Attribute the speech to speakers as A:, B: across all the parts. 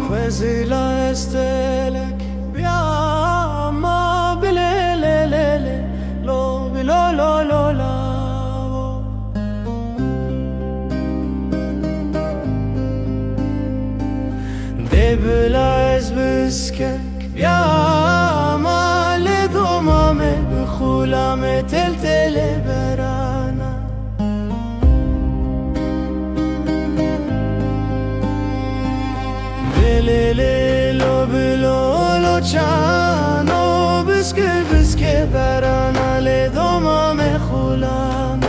A: خوزیلا استلک بیا ما بله له له له لو بلو لو لو لا دبلا از بسکک بیا ما لدومامه بخولامه تل تل برانا بللو بلولو چانو بسکه بسکه برانا لدومامه خولامه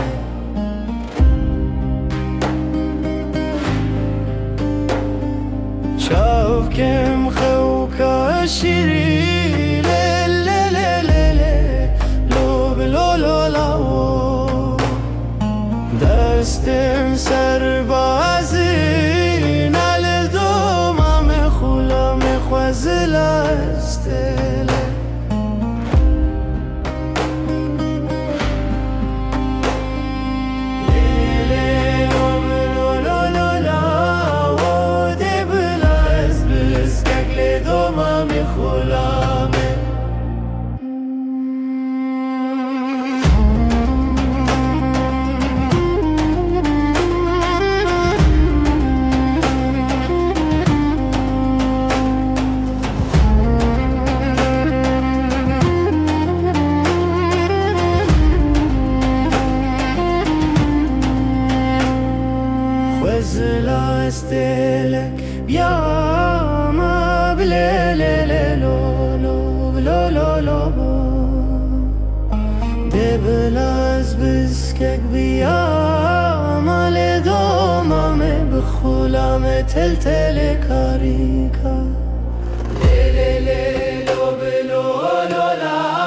A: شاف کم خوکا شیری لللللل لو بلو لو لاو دستم سربازی نال دومام خولام خوزل استله خوزلا استلک بیا ما بله له له لو لو بلو لو لو دبلاز بسکک بیا ما لدومامه بخولامه تل تل کاریکا له له له لو بلو لو لا